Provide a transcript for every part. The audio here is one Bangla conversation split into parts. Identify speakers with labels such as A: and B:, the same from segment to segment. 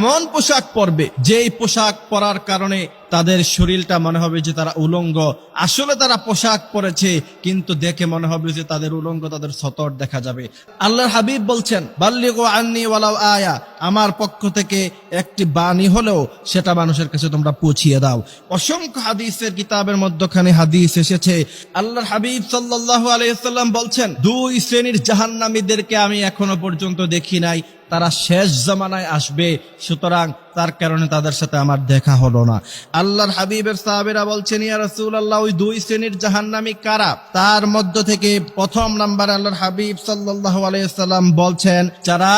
A: এমন পোশাক পরবে যেই পোশাক পরার কারণে তাদের শরীরটা মনে হবে যে তারা উলঙ্গ, আসলে তারা পোশাক পরেছে কিন্তু দেখে মনে হবে যে তাদের উলঙ্গ, তাদের সতর দেখা যাবে। আল্লাহর হাবিব বলছেন, বাল্লিগু আন্নি ওয়ালাউ আয়া, আমার পক্ষ থেকে একটি বাণী হলেও সেটা মানুষের কাছে তোমরা পৌঁছিয়ে দাও। অসংখ্য হাদিসের কিতাবের মধ্যখানে হাদিস এসেছে, আল্লাহর হাবিব সাল্লাল্লাহু আলাইহি ওয়াসাল্লাম বলছেন, দুই শ্রেণীর জাহান্নামীদেরকে আমি এখনো পর্যন্ত দেখি নাই, তারা শেষ জামানায় আসবে, সুতরাং তার কারণে তাদের সাথে আমার দেখা হলো না। আল্লাহর হাবিবের সাহাবীরা বলছেন, ইয়া রাসূলুল্লাহ, ওই দুই শ্রেণীর জাহান্নামী কারা? তার মধ্য থেকে প্রথম নাম্বার আল্লাহর হাবিব সাল্লাল্লাহু আলাইহি ওয়াসাল্লাম বলছেন, যারা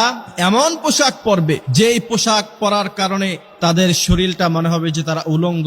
A: এমন পোশাক পরবে যেই পোশাক পরার কারণে তাদের শরীরটা মনে হবে যে তারা উলঙ্গ,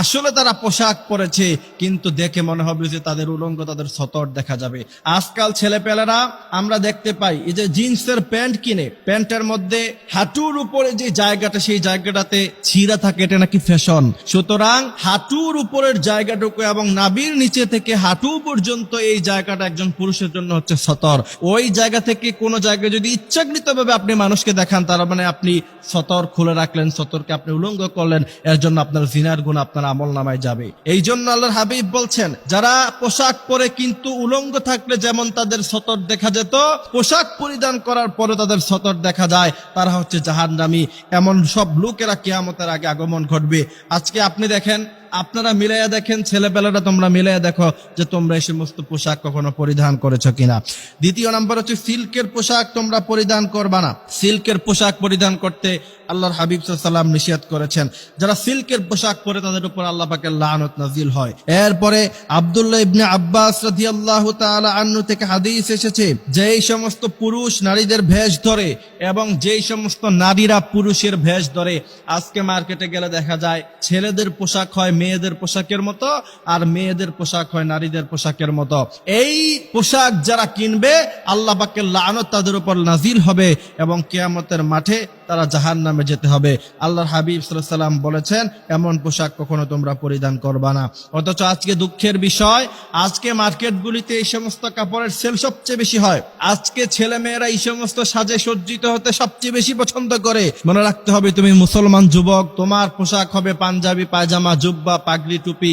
A: আসলে তারা পোশাক পরেছে কিন্তু দেখে মনে হবে যে তাদের উলঙ্গ, তাদের সতর দেখা যাবে। আজকাল ছেলেপেলেরা আমরা দেখতে পাই, এই যে জিন্সের প্যান্ট কিনে, প্যান্টের মধ্যে হাঁটুর উপরে যে জায়গাটা, সেই জায়গাটাতে ছিঁড়া থাকে, এটা নাকি ফ্যাশন। সুতরাং হাঁটুর উপরের জায়গাটুকু এবং নাভির নিচে থেকে হাঁটু পর্যন্ত এই জায়গাটা একজন পুরুষের জন্য হচ্ছে সতর। ওই জায়গা থেকে কোনো জায়গায় যদি ইচ্ছাকৃতভাবে আপনি মানুষকে দেখান, তার মানে আপনি সতর খুলে রাখলেন, সতরকে আপনি উলঙ্গ করলেন, এর জন্য আপনার জিনার গুণ আপনার আমল নামায় যাবে। এই জন্য আল্লাহর হাবিব বলছেন, যারা পোশাক পরে কিন্তু উলঙ্গ থাকলে যেমন তাদের সতর দেখা যেত, পোশাক পরিধান করার পরে তাদের সতর দেখা যায়, তারা হচ্ছে জাহান্নামী। এমন সব লোকেরা কিয়ামতের আগে আগমন ঘটবে। আজকে আপনি দেখেন, আপনারা মিলাইয়া দেখেন, ছেলেপেলেরা তোমরা মিলাইয়া দেখো যে তোমরা এই সমস্ত পোশাক কখনো পরিধান করেছো কিনা। দ্বিতীয় নাম্বার হচ্ছে, সিল্কের পোশাক তোমরা পরিধান করবা না। সিল্কের পোশাক পরিধান করতে আল্লাহর হাবিব সাল্লাল্লাহু আলাইহি ওয়াসাল্লাম নিষেধ করেছেন। যারা সিল্কের পোশাক পরে তাদের উপর আল্লাহ পাকের লানত নাজিল হয়। এরপরে আব্দুল্লাহ ইবনে আব্বাস রাদিয়াল্লাহু তাআলা আনহু থেকে হাদিস এসেছে, যেই সমস্ত পুরুষ নারীদের ভেষ ধরে এবং যেই সমস্ত নারীরা পুরুষের ভেষ ধরে, আজকে মার্কেটে গেলে দেখা যায় ছেলেদের পোশাক হয় মেয়েদের পোশাকের মতো, আর মেয়েদের পোশাক হয় নারীদের পোশাকের মতো। এই পোশাক যারা কিনবে, আল্লাহ পাকের লানত তাদের উপর নাজিল হবে এবং কিয়ামতের মাঠে তারা জাহান্নামে যেতে হবে। আল্লাহর হাবিব সাল্লাল্লাহু আলাইহি ওয়াসাল্লাম বলেছেন, এমন পোশাক কখনো তোমরা পরিধান করবা না। অথচ আজকে দুঃখের বিষয়, আজকে মার্কেটগুলিতে এই সমস্ত কাপড়ের সেল সবচেয়ে বেশি হয়। আজকে ছেলে মেয়েরা এই সমস্ত সাজে সজ্জিত হতে সবচেয়ে বেশি পছন্দ করে। মনে রাখতে হবে, তুমি মুসলমান যুবক, তোমার পোশাক হবে পাঞ্জাবি, পায়জামা, জুব্বা, পাগড়ি, টুপি,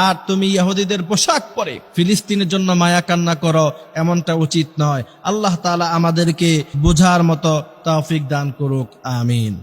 A: আর তুমি ইহুদিদের পোশাক পরে ফিলিস্তিনের জন্য মায়া কান্না করো, এমনটা উচিত নয়। আল্লাহ তাআলা আমাদেরকে বোঝার মতো তৌফিক দান করুক, আমিন।